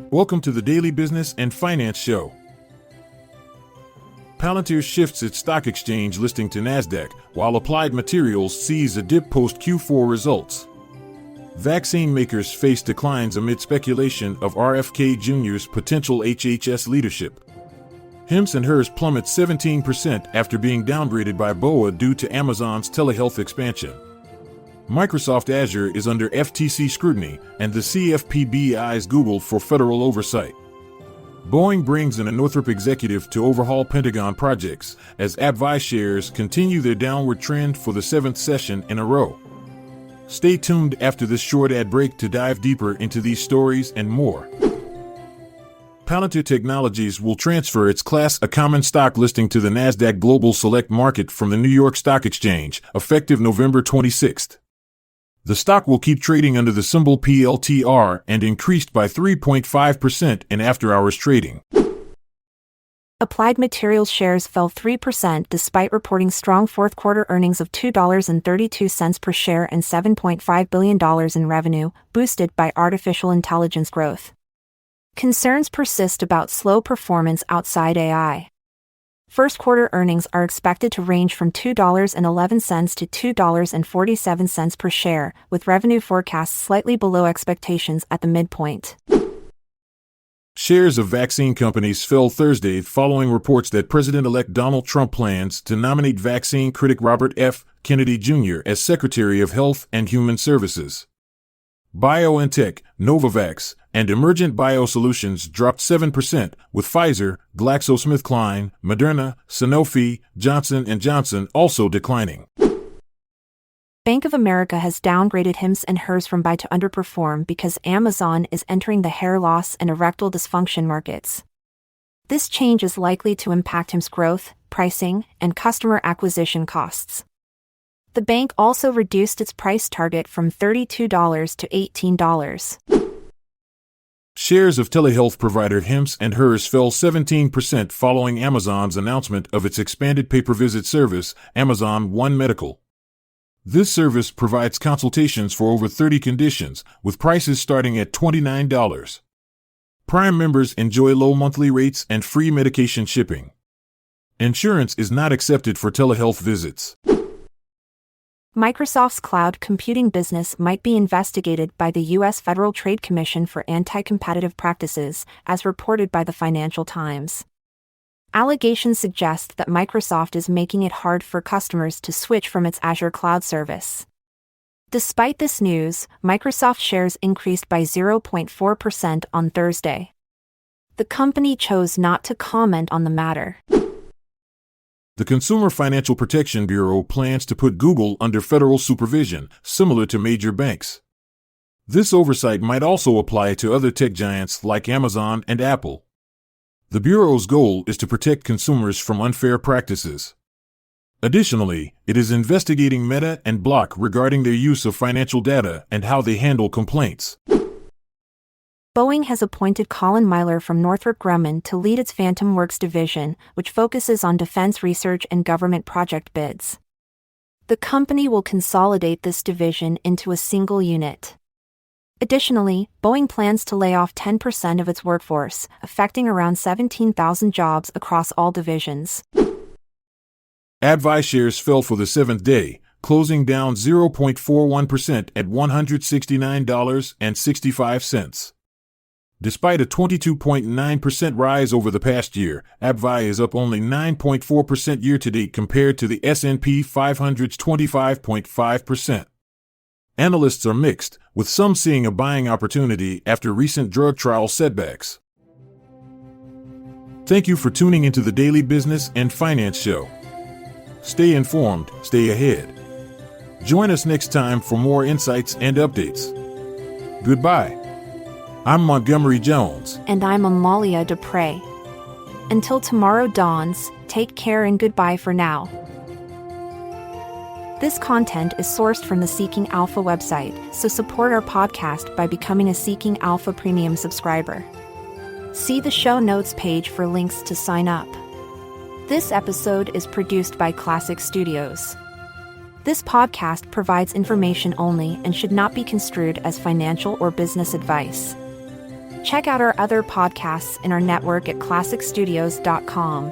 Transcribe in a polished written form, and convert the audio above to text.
Welcome to the Daily Business and Finance Show. Palantir shifts its stock exchange listing to Nasdaq, while Applied Materials sees a dip post Q4 results. Vaccine makers face declines amid speculation of RFK Jr.'s potential HHS leadership. Hims and Hers plummet 17% after being downgraded by BOA due to Amazon's telehealth expansion. Microsoft Azure is under FTC scrutiny, and the CFPB eyes Google for federal oversight. Boeing brings in a Northrop executive to overhaul Pentagon projects, as AppVi shares continue their downward trend for the 7th session in a row. Stay tuned after this short ad break to dive deeper into these stories and more. Palantir Technologies will transfer its Class A common stock listing to the Nasdaq Global Select Market from the New York Stock Exchange, effective November 26. The stock will keep trading under the symbol PLTR and increased by 3.5% in after-hours trading. Applied Materials shares fell 3% despite reporting strong fourth-quarter earnings of $2.32 per share and $7.5 billion in revenue, boosted by artificial intelligence growth. Concerns persist about slow performance outside AI. First-quarter earnings are expected to range from $2.11 to $2.47 per share, with revenue forecasts slightly below expectations at the midpoint. Shares of vaccine companies fell Thursday following reports that President-elect Donald Trump plans to nominate vaccine critic Robert F. Kennedy Jr. as Secretary of Health and Human Services. BioNTech, Novavax, and Emergent Biosolutions dropped 7%, with Pfizer, GlaxoSmithKline, Moderna, Sanofi, Johnson & Johnson also declining. Bank of America has downgraded Hims and Hers from buy to underperform because Amazon is entering the hair loss and erectile dysfunction markets. This change is likely to impact Hims' growth, pricing, and customer acquisition costs. The bank also reduced its price target from $32 to $18. Shares of telehealth provider Hims and Hers fell 17% following Amazon's announcement of its expanded pay-per-visit service, Amazon One Medical. This service provides consultations for over 30 conditions, with prices starting at $29. Prime members enjoy low monthly rates and free medication shipping. Insurance is not accepted for telehealth visits. Microsoft's cloud computing business might be investigated by the U.S. Federal Trade Commission for anti-competitive practices, as reported by the Financial Times. Allegations suggest that Microsoft is making it hard for customers to switch from its Azure cloud service. Despite this news, Microsoft shares increased by 0.4% on Thursday. The company chose not to comment on the matter. The Consumer Financial Protection Bureau plans to put Google under federal supervision, similar to major banks. This oversight might also apply to other tech giants like Amazon and Apple. The Bureau's goal is to protect consumers from unfair practices. Additionally, it is investigating Meta and Block regarding their use of financial data and how they handle complaints. Boeing has appointed Colin Myler from Northrop Grumman to lead its Phantom Works division, which focuses on defense research and government project bids. The company will consolidate this division into a single unit. Additionally, Boeing plans to lay off 10% of its workforce, affecting around 17,000 jobs across all divisions. AppVi shares fell for the 7th day, closing down 0.41% at $169.65. Despite a 22.9% rise over the past year, AppVi is up only 9.4% year-to-date compared to the S&P 500's 25.5%. Analysts are mixed, with some seeing a buying opportunity after recent drug trial setbacks. Thank you for tuning into the Daily Business and Finance Show. Stay informed, stay ahead. Join us next time for more insights and updates. Goodbye. I'm Montgomery Jones. And I'm Amalia Dupre. Until tomorrow dawns, take care and goodbye for now. This content is sourced from the Seeking Alpha website, so support our podcast by becoming a Seeking Alpha Premium subscriber. See the show notes page for links to sign up. This episode is produced by Classic Studios. This podcast provides information only and should not be construed as financial or business advice. Check out our other podcasts in our network at classicstudios.com.